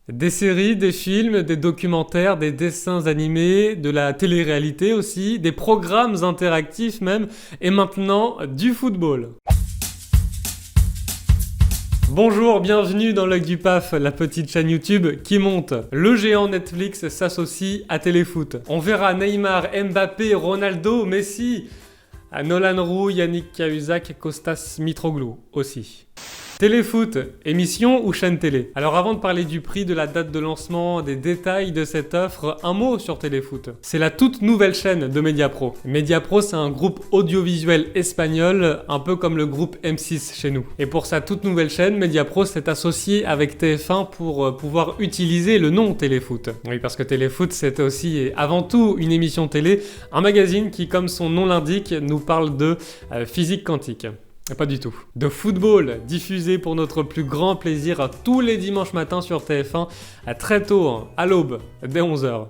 Des séries, des films, des documentaires, des dessins animés, de la télé-réalité aussi, des programmes interactifs même, et maintenant du football. Bonjour, bienvenue dans l'œil du PAF, la petite chaîne YouTube qui monte. Le géant Netflix s'associe à Téléfoot. On verra Neymar, Mbappé, Ronaldo, Messi, Nolan Roux, Yannick Cahuzac, Kostas Mitroglou aussi. Téléfoot, émission ou chaîne télé? Alors avant de parler du prix, de la date de lancement, des détails de cette offre, un mot sur Téléfoot. C'est la toute nouvelle chaîne de Mediapro. Mediapro, c'est un groupe audiovisuel espagnol, un peu comme le groupe M6 chez nous. Et pour sa toute nouvelle chaîne, Mediapro s'est associé avec TF1 pour pouvoir utiliser le nom Téléfoot. Oui, parce que Téléfoot, c'est aussi et avant tout une émission télé, un magazine qui, comme son nom l'indique, nous parle de physique quantique. Pas du tout. De football, diffusé pour notre plus grand plaisir tous les dimanches matins sur TF1, très tôt, à l'aube, dès 11h.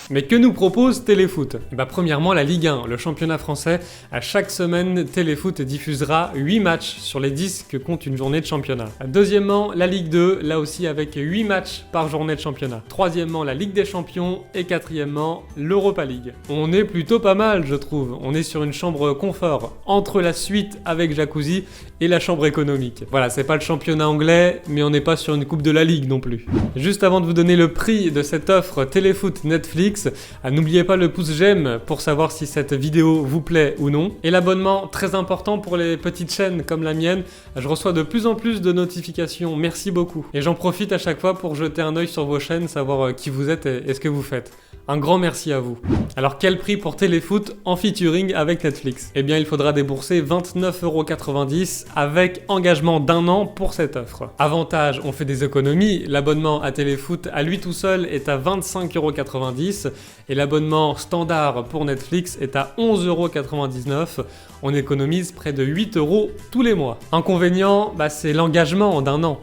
Mais que nous propose Téléfoot? Premièrement, la Ligue 1, le championnat français. À chaque semaine, Téléfoot diffusera 8 matchs sur les 10 que compte une journée de championnat. Deuxièmement, la Ligue 2, là aussi avec 8 matchs par journée de championnat. Troisièmement, la Ligue des Champions. Et quatrièmement, l'Europa League. On est plutôt pas mal, je trouve. On est sur une chambre confort, entre la suite avec jacuzzi et la chambre économique. Voilà, c'est pas le championnat anglais, mais on n'est pas sur une coupe de la Ligue non plus. Juste avant de vous donner le prix de cette offre Téléfoot Netflix, n'oubliez pas le pouce j'aime pour savoir si cette vidéo vous plaît ou non. Et l'abonnement, très important pour les petites chaînes comme la mienne. Je reçois de plus en plus de notifications, merci beaucoup. Et j'en profite à chaque fois pour jeter un œil sur vos chaînes, savoir qui vous êtes et ce que vous faites. Un grand merci à vous. Alors quel prix pour Téléfoot en featuring avec Netflix? Eh bien il faudra débourser 29,90 € avec engagement d'1 an pour cette offre. Avantage, on fait des économies, l'abonnement à Téléfoot à lui tout seul est à 25,90 € et l'abonnement standard pour Netflix est à 11,99 €. On économise près de 8 € tous les mois. Inconvénient, c'est l'engagement d'1 an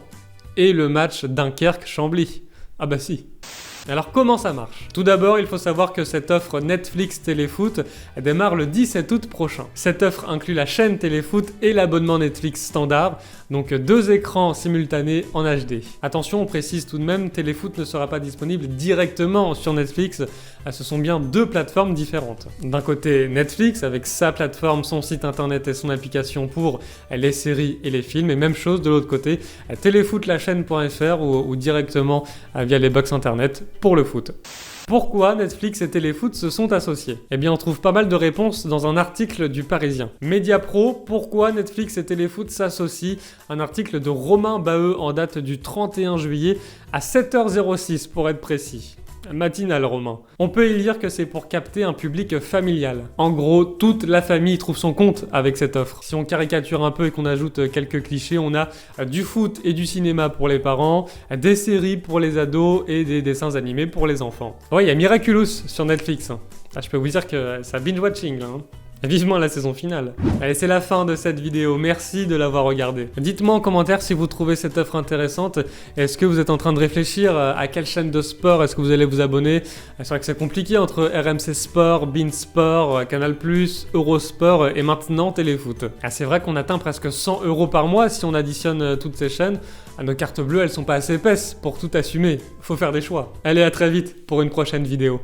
et le match Dunkerque-Chambly. Ah bah si. Alors comment ça marche? Tout d'abord, il faut savoir que cette offre Netflix Téléfoot démarre le 17 août prochain. Cette offre inclut la chaîne Téléfoot et l'abonnement Netflix standard, donc 2 écrans simultanés en HD. Attention, on précise tout de même, Téléfoot ne sera pas disponible directement sur Netflix, ce sont bien 2 plateformes différentes. D'un côté Netflix avec sa plateforme, son site internet et son application pour les séries et les films, et même chose de l'autre côté, téléfootlachaîne.fr ou directement via les box internet pour le foot. Pourquoi Netflix et Téléfoot se sont associés? Eh bien on trouve pas mal de réponses dans un article du Parisien. Mediapro, pourquoi Netflix et Téléfoot s'associent? Un article de Romain Baheux en date du 31 juillet à 7h06 pour être précis. Matinal Romain. On peut y lire que c'est pour capter un public familial. En gros, toute la famille trouve son compte avec cette offre. Si on caricature un peu et qu'on ajoute quelques clichés, on a du foot et du cinéma pour les parents, des séries pour les ados et des dessins animés pour les enfants. Ouais, il y a Miraculous sur Netflix. Je peux vous dire que ça binge-watching là. Vivement la saison finale. Allez, c'est la fin de cette vidéo. Merci de l'avoir regardée. Dites-moi en commentaire si vous trouvez cette offre intéressante. Est-ce que vous êtes en train de réfléchir à quelle chaîne de sport est-ce que vous allez vous abonner? C'est vrai que c'est compliqué entre RMC Sport, beIN Sport, Canal+, Eurosport et maintenant Téléfoot. C'est vrai qu'on atteint presque 100 € par mois si on additionne toutes ces chaînes. Nos cartes bleues, elles sont pas assez épaisses pour tout assumer. Faut faire des choix. Allez, à très vite pour une prochaine vidéo.